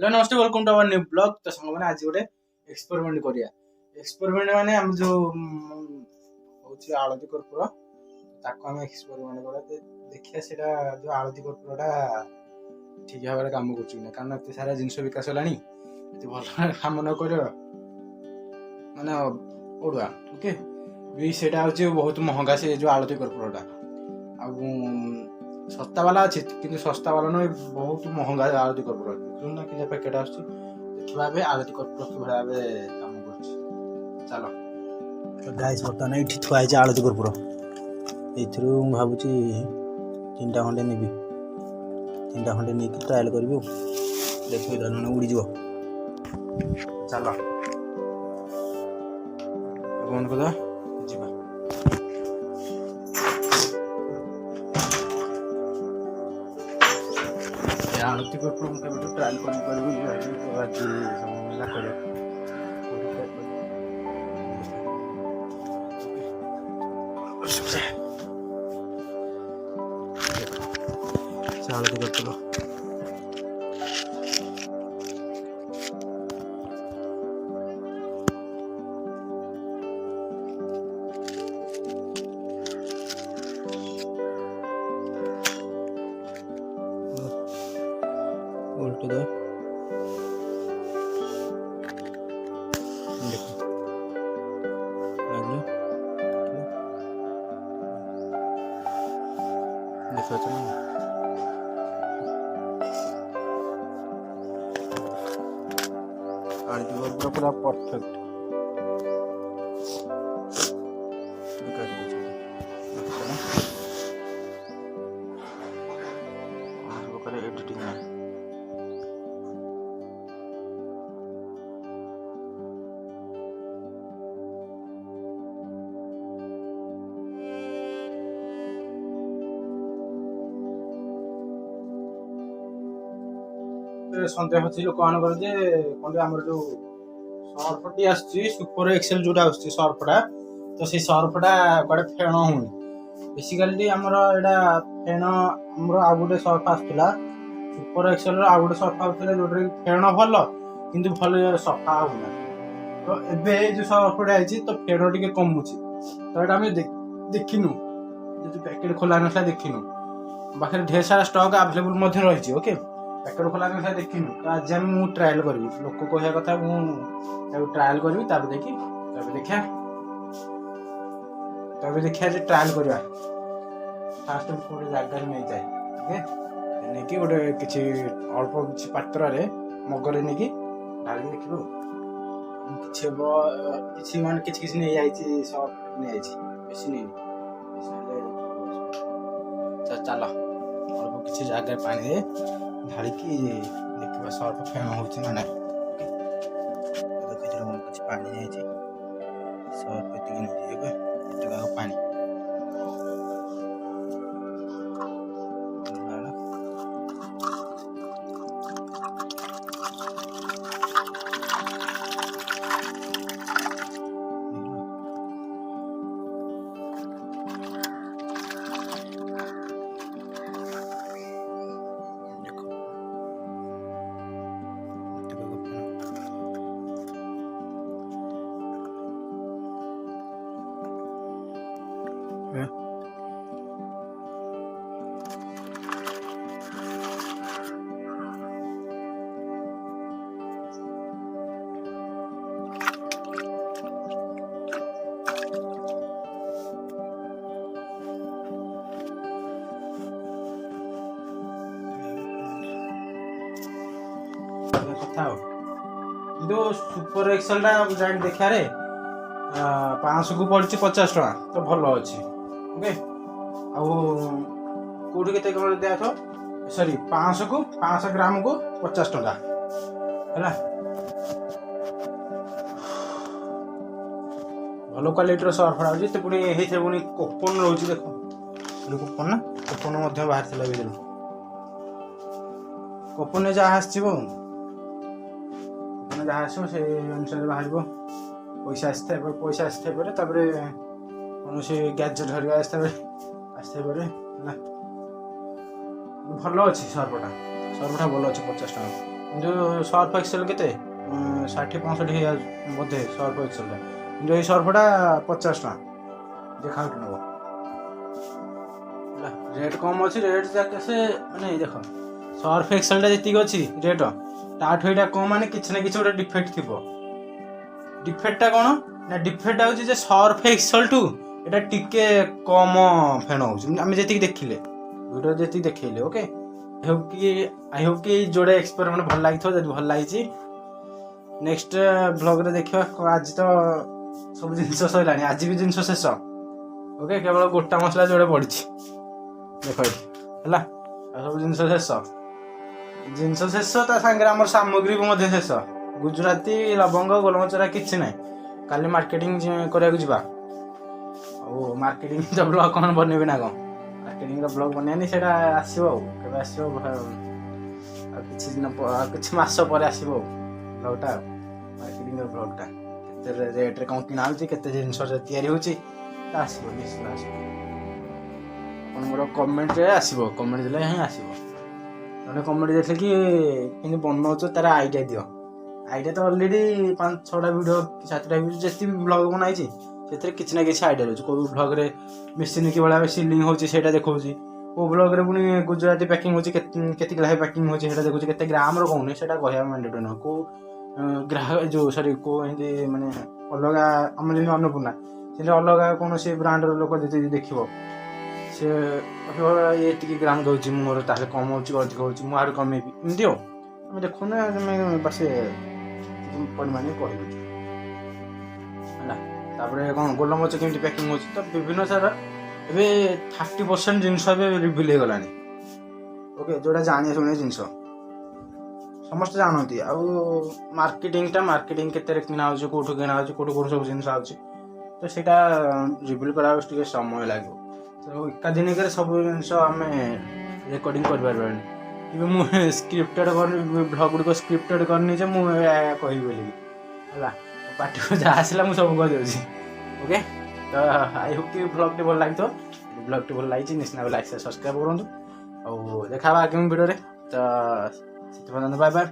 Hello नमस्ते welcome to our new blog. तो संग मैंने आज गोटे एक्सपेरिमेंट करिया। एक्सपेरिमेंट माने हम जो होची आळती कर्पूर ताको हम एक्सपेरिमेंट करा देखिया सेटा जो आळती कर्पूरटा ठीक भाव में काम कर कारण एत सारा जिनस विकास होलानी एत भल काम न कर माने ओडुआ ओके भी सेटा होची बहुत महंगा से जो आळती कर्पूरटा आ सस्ता वाला अच्छे कि सस्ता वाला ना बहुत महंगा आरती कर्पूर ना कि पैकेट आसवे आरती कर्पूर कि भाव कम कर चलो गाइस बर्तमान ये थुआ आरती कर्पूर ये भावुँ 3टा खंडे नेबी 3टा खंडे नहीं ट्रायल करी देख उड़ीज चलो बंद कर आरती कर्पूर मुझे ट्रायल आरती कर्पूर उल्टे दो देखो देखो पूरा परफेक्ट एडिटिंग सन्देह अच्छी लोक मानकर जे कौन आम जो सर्फटी आपर एक्सेल जोटा सर्फटा तो से सर्फटा गोटे फेण होनी बेसिकाली आमर यहाँ फेण आमर आउ गोटे सर्फ आसला सुपर एक्सेल आउ गोटे सर्फ आसला जोटा फेण भल कि भल सफा होना तो एबे जो सर्फटा आई तो फेण टे कमुची तो यहाँ आम देखिनु जो पैकेट खोला ना देखिनु बाकी ढेर सारा स्टक आवेलेबल रही ओके पैकेट खोला ना देखिनु तो आज मुझे ट्रायल करी लोक कह कथा मुझे ट्रायल करी देखी देखा तब देखा ट्रायल करवा फास्ट गोटे जगह नहीं जाए ओके नहीं गोटे किसी अल्प किसी पात्र मगरे नहीं ढाली देखो किसी मान किसी नहीं जाइए सर्फ नहीं बेसी नहीं चल अल्प किसी जगह पानी ढाड़ी देखा सर्फ फेण हो ना किसी पानी जाइए सर्फ ये पानी कथा जो सुपर एक्सेल जान देखा 500 को पड़ी 50 टका तो भल अच्छे ओके आउटी के देख सॉरी 500 ग्राम को 50 टका है भल क्वालिटी सर्फ आज पुणी कोपन रोच देख कोपन ना कोपन बाहर दिन कोपन जहाँ आसो जहाँ आसो से अनुसार बाहर पैसा आसता कौन से गैजेट हरिया आसता भल अच्छे सर्फटा भल अच्छे 50 टका କିନ୍ତୁ ସର୍ଫ ଏକ୍ସେଲ କେତେ 60-65 ହେଇଯାଉଛି ବୋଧେ ସର୍ଫ ଏକ୍ସେଲଟା, କିନ୍ତୁ ଏଇ ସର୍ଫଟା 50 ଟଙ୍କା ଯେ ଖାଉଟି ନେବ ହେଲା। ରେଟ୍ କମ୍ ଅଛି, ରେଟ୍ ଯାକ ସେ ମାନେ ଦେଖ ସର୍ଫ ଏକ୍ସେଲଟା ଯେତିକି ଅଛି ରେଟ୍ ତାଠୁ ଏଇଟା କମ୍, ମାନେ କିଛି ନା କିଛି ଗୋଟେ ଡିଫେକ୍ଟ ଥିବ। ଡିଫେକ୍ଟଟା କ'ଣ ନା ଡିଫେକ୍ଟ ହେଉଛି ଯେ ସର୍ଫ ଏକ୍ସେଲଠୁ ଏଇଟା ଟିକେ କମ୍ ଫେଣ ହେଉଛି ଆମେ ଯେତିକି ଦେଖିଲେ ଭିଡ଼ିଓ ଯେତିକି ଦେଖେଇଲେ। ଓକେ, ଆଇ ହୋପ୍ କି ଯୋଡ଼େ ଏକ୍ସପେରିମେଣ୍ଟ ଭଲ ଲାଗିଥିବ। ଯଦି ଭଲ ଲାଗିଛି ନେକ୍ସଟ ବ୍ଲଗ୍ରେ ଦେଖିବା। ଆଜି ତ ସବୁ ଜିନିଷ ସରିଲାଣି, ଆଜି ବି ଜିନିଷ ଶେଷ। ଓକେ, କେବଳ ଗୋଟା ମସଲା ଯୋଡ଼େ ପଡ଼ିଛି ଦେଖ ଏଠି ହେଲା, ଆଉ ସବୁ ଜିନିଷ ଶେଷ ତା ସାଙ୍ଗରେ ଆମର ସାମଗ୍ରୀ ବି ମଧ୍ୟ ଶେଷ। ଗୁଜୁରାତି, ଲବଙ୍ଗ, ଗୋଲମରିଚ କିଛି ନାହିଁ। କାଲି ମାର୍କେଟିଂ କରିବାକୁ ଯିବା। ଆଉ ମାର୍କେଟିଂ ତ ବ୍ଲଗ କ'ଣ ବନେଇବି ନା କ'ଣ, ମାର୍କେଟିଂର ବ୍ଲଗ ବନେଇନି, ସେଇଟା ଆସିବ ଆଉ କେବେ ଆସିବ ଆଉ କିଛି ମାସ ପରେ ଆସିବ ଆଉ ବ୍ଲଗଟା, ଆଉ ମାର୍କେଟିଂର ବ୍ଲଗଟା କେତେ ରେଟ୍ରେ କ'ଣ କିଣା ହେଉଛି, କେତେ ଜିନିଷ ତିଆରି ହେଉଛି ଆସିବ, ନିଶ୍ଚିତ ଆସିବ। ଆପଣଙ୍କର କମେଣ୍ଟରେ ଆସିବ, କମେଣ୍ଟ ଦେଲେ ହିଁ ଆସିବ। ଜଣେ କମେଣ୍ଟ ଦେଇଥିଲେ କି କେମିତି ବନାଉଛ ତାର ଆଇଡ଼ିଆ ଦିଅ। ଆଇଡ଼ିଆ ତ ଅଲରେଡ଼ି 5-6ଟା ଭିଡ଼ିଓ 7ଟା ଭିଡ଼ିଓ ଯେତିକି ବ୍ଲଗ୍ ବନାଇଛି ସେଥିରେ କିଛି ନା କିଛି ଆଇଡ଼ିଆ ରହୁଛି। କେଉଁ ବ୍ଲଗ୍ରେ ମେସିନ୍ କିଭଳିଆ ଭାବେ ସିଲିଂ ହେଉଛି ସେଇଟା ଦେଖାଉଛି, କେଉଁ ବ୍ଲଗ୍ରେ ପୁଣି ଗୁଜୁରାତି ପ୍ୟାକିଂ ହେଉଛି କେତେ ଗ୍ରାମ ପ୍ୟାକିଂ ହେଉଛି ସେଇଟା ଦେଖାଉଛି, କେତେ ଗ୍ରାମର କହୁନି ସେଇଟା କହିବା ମ୍ୟାଣ୍ଡେଟୋରି ନୁହଁ। କେଉଁ କେଉଁ ଏମିତି ମାନେ ଅଲଗା ଆମର ଯେମିତି ଅନ୍ନପୂର୍ଣ୍ଣା ସେମିତି ଅଲଗା କୌଣସି ବ୍ରାଣ୍ଡର ଲୋକ ଯଦି ଦେଖିବ ସେ ଏତିକି ଗ୍ରାମ ଦେଉଛି, ମୋର ତାହେଲେ କମ୍ ହେଉଛି ଅଧିକ ହେଉଛି, ମୁଁ ଆହୁରି କମେଇବି, ଏମିତି ଆଉ ଆମେ ଦେଖୁନା ତମେ ବାସ୍ ପରିମାଣରେ କହିଦେଉଛୁ ହେଲା। ତାପରେ କ'ଣ ଗୋଲମରିଚ କେମିତି ପ୍ୟାକିଂ ହେଉଛି, ତ ବିଭିନ୍ନ ସାରା ଏବେ 30% ଜିନିଷ ଏବେ ରିଭିଲ୍ ହେଇଗଲାଣି। ଓକେ, ଯେଉଁଟା ଜାଣିବା ଶୁଣିବା ଜିନିଷ ସମସ୍ତେ ଜାଣନ୍ତି। ଆଉ ମାର୍କେଟିଂ କେତେରେ କିଣା ହେଉଛି, କେଉଁଠୁ କିଣା ହେଉଛି, କେଉଁଠୁ ସବୁ ଜିନିଷ ଆସୁଛି, ତ ସେଇଟା ରିଭିଲ୍ କରିବାକୁ ଟିକେ ସମୟ ଲାଗିବ। ତ ଏକାଦିନିକରେ ସବୁ ଜିନିଷ ଆମେ ରେକର୍ଡ଼ିଂ କରିପାରିବାନି। ଏବେ ମୁଁ ସ୍କ୍ରିପ୍ଟେଡ଼ କରିନି, ବ୍ଲଗ୍ ଗୁଡ଼ିକ ସ୍କ୍ରିପ୍ଟେଡ଼ କରିନି ଯେ ମୁଁ କହିବି ବୋଲିକି ହେଲା, ପାଟିକୁ ଯାହା ଆସିଲା ମୁଁ ସବୁ କହିଦେଉଛି। ଓକେ, ତ ଆଇ ହୋପ୍ କି ବ୍ଲଗ୍ଟି ଭଲ ଲାଗିଥିବ। ଯଦି ବ୍ଲଗ୍ଟି ଭଲ ଲାଗିଛି ନିଶ୍ଚିତ ଲାଇକ୍ ସବସ୍କ୍ରାଇବ୍ କରନ୍ତୁ। ଆଉ ଦେଖା ହେବା ଆଗାମୀ ଭିଡ଼ିଓରେ। ତ ସେଥିପାଇଁ ବାଏ ବାଏ।